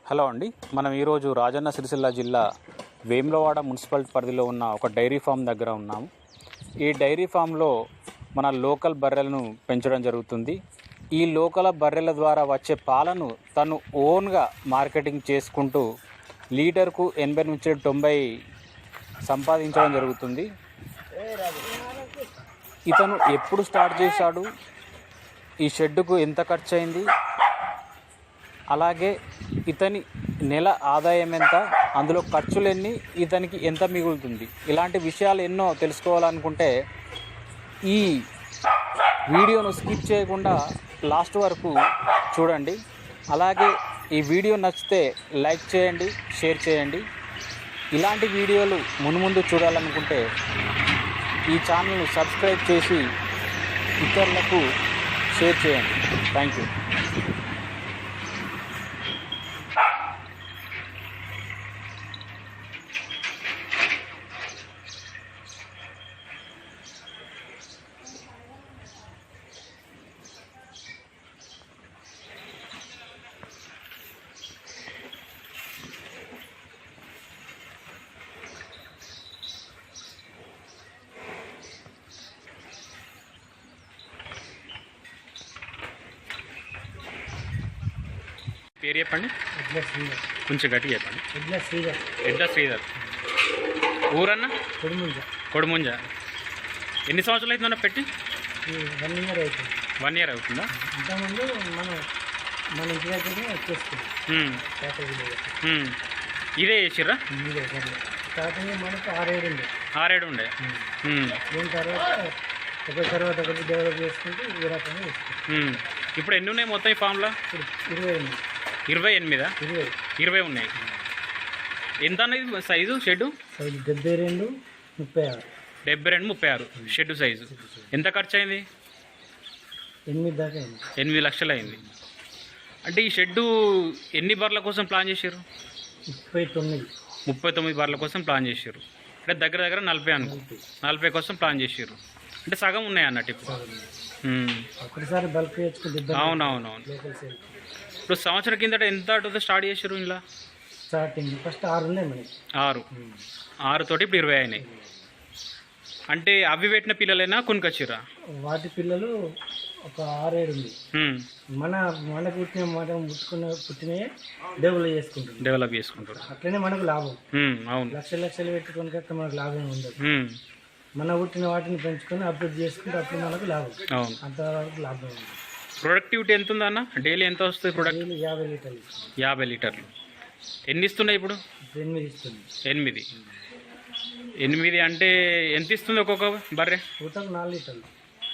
Hello అండి, మనం ఈరోజు రాజన్న సిరిసిల్ల జిల్లా వేములవాడ మున్సిపల్ పరిధిలో ఉన్న ఒక డైరీ ఫామ్ దగ్గర ఉన్నాము. ఈ డైరీ ఫామ్లో మన లోకల్ బర్రెలను పెంచడం జరుగుతుంది. ఈ లోకల్ బర్రెల ద్వారా వచ్చే పాలను తను ఓన్గా మార్కెటింగ్ చేసుకుంటూ లీటర్కు 80 నుంచి 90 సంపాదించడం జరుగుతుంది. ఇతను ఎప్పుడు స్టార్ట్ చేశాడు, ఈ షెడ్డుకు ఎంత ఖర్చు అయింది, అలాగే ఇతని నెల ఆదాయం ఎంత, అందులో ఖర్చులు ఎన్ని, ఇతనికి ఎంత మిగులుతుంది, ఇలాంటి విషయాలు ఎన్నో తెలుసుకోవాలనుకుంటే ఈ వీడియోను స్కిప్ చేయకుండా లాస్ట్ వరకు చూడండి. అలాగే ఈ వీడియో నచ్చితే లైక్ చేయండి, షేర్ చేయండి. ఇలాంటి వీడియోలు మున్ముందు చూడాలనుకుంటే ఈ ఛానల్ను సబ్స్క్రైబ్ చేసి ఇతరులకు షేర్ చేయండి. Thank you. పేరు చెప్పండి, కొంచెం గట్టి చెప్పండి. ఎడ్ల శ్రీధర్. ఊరన్నా? కొడుముంజ. ఎన్ని సంవత్సరాలు అవుతుందన్న పెట్టి? 1 year అవుతుంది. 1 year అవుతుందా? ఇంతకుముందు మన ఇంటి దగ్గరనే వచ్చేస్తుంది. ఇదే చేసిర్రా? స్టార్టింగ్ మనకు 6-7 ఉండే. 6-7 ఉండే. దీని తర్వాత ఒకటి డెవలప్ చేసుకుంటూ ఈ రకంగా చేస్తుంది. ఇప్పుడు ఎన్ని ఉన్నాయి మొత్తం ఈ ఫామ్లో? 28. 20 ఉన్నాయి. ఎంత అనేది సైజు షెడ్డు? 72-36. 72-36 shed size. ఎంత ఖర్చు అయింది? 8 దాకా అయింది. 8 లక్షలు అయింది. అంటే ఈ షెడ్డు ఎన్ని బర్రెల కోసం ప్లాన్ చేశారు? 39 బర్రెల కోసం ప్లాన్ చేశారు. అంటే దగ్గర 40 అనుకో, 40 కోసం ప్లాన్ చేశారు. అంటే సగం ఉన్నాయి అన్నట్టు ఇప్పుడు. ఒకటిసారి బల్క్ తెచ్చుకుంటే. అవునవునవును. ఇప్పుడు సంవత్సరం కిందట ఎంత అటు స్టార్ట్ చేశారు ఇలా? స్టార్టింగ్ ఫస్ట్ 6 ఉన్నాయి మనకి. 6 తోటి ఇప్పుడు 20 అయినాయి. అంటే అవి పెట్టిన పిల్లలైనా కొనుకొచ్చిరా? వాటి పిల్లలు ఒక 6-7 ఉంది. మనకు పుట్టినయే డెవలప్ చేసుకుంటారు. అట్లనే మనకు లాభం. అవును, లక్షలు పెట్టుకొని మనకు లాభం ఉండదు. మన పుట్టిన వాటిని పెంచుకొని అప్డేట్ చేసుకుంటే అప్పుడు మనకు లాభం. అవును, అంతవరకు లాభం ఉంది. ప్రొడక్టివిటీ ఎంత ఉందన్న? డైలీ ఎంత వస్తుంది ప్రొడక్ట్? 50 లీటర్లు. 50 లీటర్లు. ఎన్ని ఇస్తున్నాయి ఇప్పుడు? 8 ఇస్తుంది. 8 అంటే ఎంత ఇస్తుంది ఒక్కొక్క బర్రె? పూటకు 4 లీటర్లు.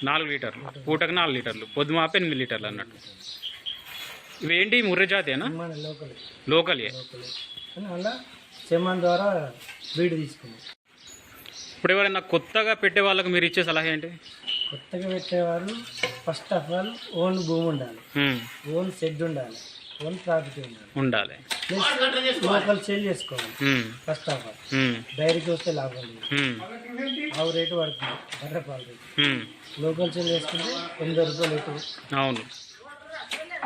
4 లీటర్లు. పూటకు 4 లీటర్లు. పొద్దుమాప 8 లీటర్లు అన్నట్టు. ఇవేంటి ముర్రె జాతేనా? లోకలే. అలా సెమాన్ ద్వారా బ్రీడ్ తీసుకున్నాం. ఇప్పుడు ఎవరైనా కొత్తగా పెట్టే వాళ్ళకి మీరు ఇచ్చే సలహా ఏంటి? కొత్తగా పెట్టేవాళ్ళు ఫస్ట్ ఆఫ్ ఆల్ ఓన్ భూమి ఉండాలి, ఓన్ షెడ్ ఉండాలి, ఓన్ ప్రాపర్టీ ఉండాలి, ప్లస్ లోకల్ సేల్ చేసుకోవాలి. ఫస్ట్ ఆఫ్ ఆల్ డైరీకి వస్తే లాభం లేదు. ఆవు రేటు పడుతుంది, బర్రె పాలు రేటు. లోకల్ సేల్ చేసుకుంటే 8 రూపాయలు రేటు. అవును,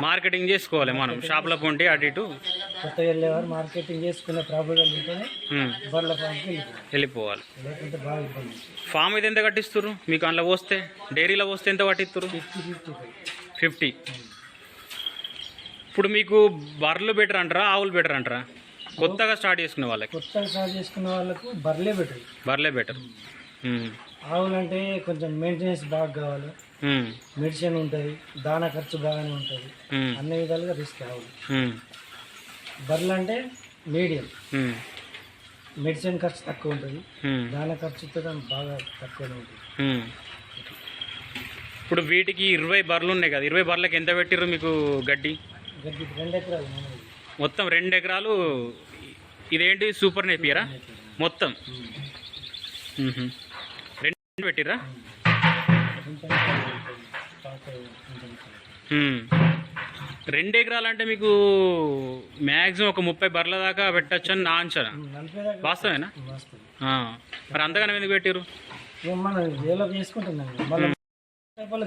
మార్కెటింగ్ చేసుకోవాలి మనం. షాప్లో కొంటే అటు ఇటు కొత్తగా వెళ్ళేవారు మార్కెటింగ్ చేసుకునే ప్రాబ్లం ఉంటేనే బర్రెల ఫామ్కి వెళ్ళిపోవాలి. లేకుంటే బాగా ఇబ్బంది. ఫామ్ ఇది ఎంత కట్టిస్తారు మీకు? అందులో పోస్తే డైరీలో పోస్తే ఎంత కట్టిస్తారు? 50. ఇప్పుడు మీకు బర్రెలు బెటర్ అంటారా, ఆవులు బెటర్ అంటారా? కొత్తగా స్టార్ట్ చేసుకునే వాళ్ళకు బర్రెలే బెటర్. ఆవులు అంటే కొంచెం మెయింటెనెన్స్ బాగా కావాలి, మెడిసిన్ ఉంటుంది, దానా ఖర్చు బాగానే ఉంటుంది, అన్ని విధాలుగా రిస్క్ ఆవులు. బర్రెలు అంటే మీడియం, మెడిసిన్ ఖర్చు తక్కువ ఉంటుంది, దానా ఖర్చు బాగా తక్కువనే ఉంటుంది. ఇప్పుడు వీటికి 20 బర్రెలు ఉన్నాయి కదా, 20 బర్రెలకు ఎంత పెట్టిర్రు మీకు గడ్డి? 2 ఎకరాలు మొత్తం. 2 ఎకరాలు. ఇదేంటి సూపర్ నేపియరా మొత్తం? 2 పెట్టిర్రా? 2 ఎకరాలు అంటే మీకు మ్యాక్సిమం ఒక 30 బర్రెల దాకా పెట్టచ్చు అని నా అంచనా. వాస్తవేనా? మరి అంతగానే ఎందుకు పెట్టిర్రు? మనం డెవలప్ చేసుకుంటున్నాం.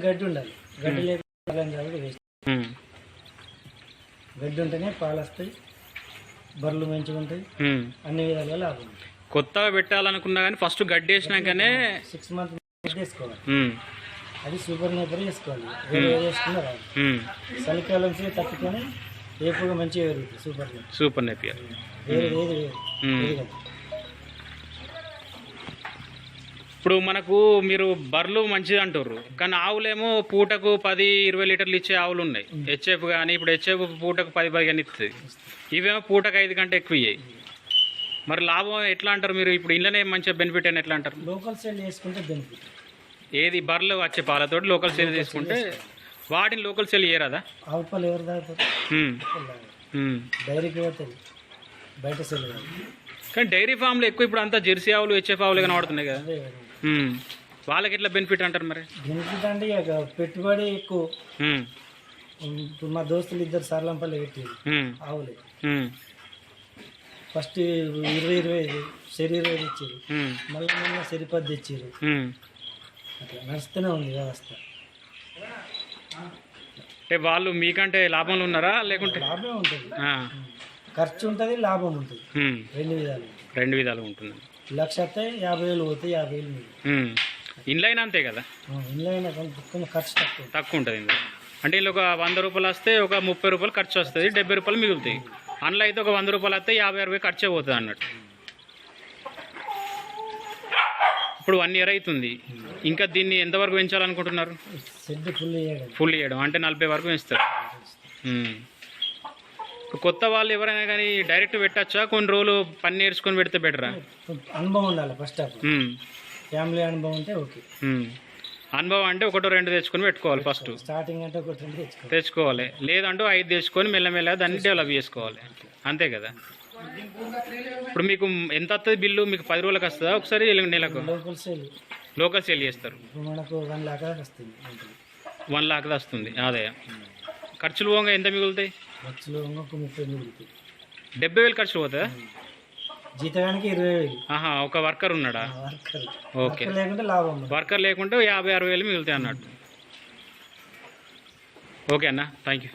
గడ్డి ఉండాలి, గడ్డి లేకపోతే గడ్డి ఉంటేనే పాలు వస్తాయి, బర్రెలు మంచిగా ఉంటాయి, అన్ని విధాలుగా లాభం ఉంటుంది. కొత్తగా పెట్టాలనుకున్నా కానీ ఫస్ట్ గడ్డి వేసినాకనే 6 మంత్స్ వేసుకోవాలి. అది సూపర్ నేపర్ వేసుకోవాలి. వేసుకున్నా రాదు. చలికాలం తట్టుకొని ఏపుగా మంచిగా పెరుగుతుంది సూపర్ నేపియర్. ఇప్పుడు మనకు మీరు బర్రెలు మంచిది అంటారు, కానీ ఆవులేమో పూటకు 10-20 లీటర్లు ఇచ్చే ఆవులు ఉన్నాయి. హెచ్ఎఫ్ కానీ ఇప్పుడు హెచ్ఎఫ్ పూటకు 10-15 ఇస్తుంది, ఇవేమో పూటకు 5 కంటే ఎక్కువ ఇయ్యాయి. మరి లాభం ఎట్లా అంటారు మీరు? ఇప్పుడు ఇంట్లోనే మంచిగా బెనిఫిట్ అని ఎట్లా అంటారు? లోకల్ సేల్ చేసుకుంటే బెనిఫిట్. ఏది బర్రెలు వచ్చే పాలతోటి లోకల్ సేల్ చేసుకుంటే వాటిని లోకల్ సేల్ చేయరాదా? ఆవు పాలు ఎవరు తాగుతారు? డైరీకి పోతుంది, బయట సేల్ కాదు. కానీ డైరీ ఫామ్లో ఎక్కువ ఇప్పుడు అంతా జెర్సీ ఆవులు హెచ్ఎఫ్ ఆవులు కనబడుతున్నాయి కదా, వాళ్ళకి ఎట్లా బెనిఫిట్ అంటారు మరి? బెనిఫిట్ అంటే ఇక పెట్టుబడి ఎక్కువ. ఇప్పుడు మా దోస్తులు 2 సార్లంపల్లి పెట్టారు ఆవులు. ఫస్ట్ 20-25 శరీరం ఇచ్చారు, మళ్ళీ మొన్న సరిపద్ది ఇచ్చారు. అట్లా నడుస్తూనే ఉంది వ్యవస్థ. అంటే వాళ్ళు మీకంటే లాభంలో ఉన్నారా లేకుంటే? లాభం ఉంటుంది, ఖర్చు ఉంటుంది, లాభం ఉంటుంది. రెండు విధాలు ఉంటుంది. 1,00,000 వస్తే 50,000 పోతాయి, 50,000 ఇండ్లు అయినా అంతే కదా, ఇండ్లు అయినా ఖర్చు తక్కువ ఉంటుంది. అంటే ఇందులో ఒక 100 రూపాయలు వస్తే ఒక 30 రూపాయలు ఖర్చు వస్తుంది, 70 రూపాయలు మిగులుతాయి. అందులో అయితే ఒక 100 రూపాయలు వస్తే 50-60 ఖర్చే పోతుంది అన్నట్టు. ఇప్పుడు 1 ఇయర్ అవుతుంది, ఇంకా దీన్ని ఎంతవరకు పెంచాలనుకుంటున్నారు? ఫుల్ చేయడం అంటే 40 వరకు పెంచుతారు. కొత్త వాళ్ళు ఎవరైనా కానీ డైరెక్ట్ పెట్టచ్చా? కొన్ని రోజులు పని నేర్చుకొని పెడితే బెటరా? అనుభవం ఉండాలి ఫస్ట్ ఆఫ్ ఆల్. ఫ్యామిలీ అనుభవం ఉంటే ఓకే. అనుభవం అంటే 1-2 తెచ్చుకొని పెట్టుకోవాలి ఫస్ట్. స్టార్టింగ్ అంటే 1-2 తెచ్చుకోవాలి, లేదంటూ 5 తెచ్చుకొని మెల్లమెల్లగా దాన్ని డెవలప్ చేసుకోవాలి, అంతే కదా. ఇప్పుడు మీకు ఎంత వస్తుంది బిల్లు? మీకు 10 రోజులకు వస్తుందా ఒకసారి నెలకు? లోకల్ సేల్ చేస్తారు, మనకు 1 లాక్ వస్తుంది. 1 లాక్ వస్తుంది ఆదాయం. ఖర్చులు పోగా ఎంత మిగులుతాయి? ఖర్చులు 30 మిగులుతాయి. 70,000 ఖర్చు పోతుందా? జీతగానికి 20,000. ఒక వర్కర్ ఉన్నాడా? ఓకే, లేకుంటే లాభం. వర్కర్ లేకుంటే 50-60 వేలు మిగులుతాయి అన్నట్టు. ఓకే అన్న, థ్యాంక్ యూ.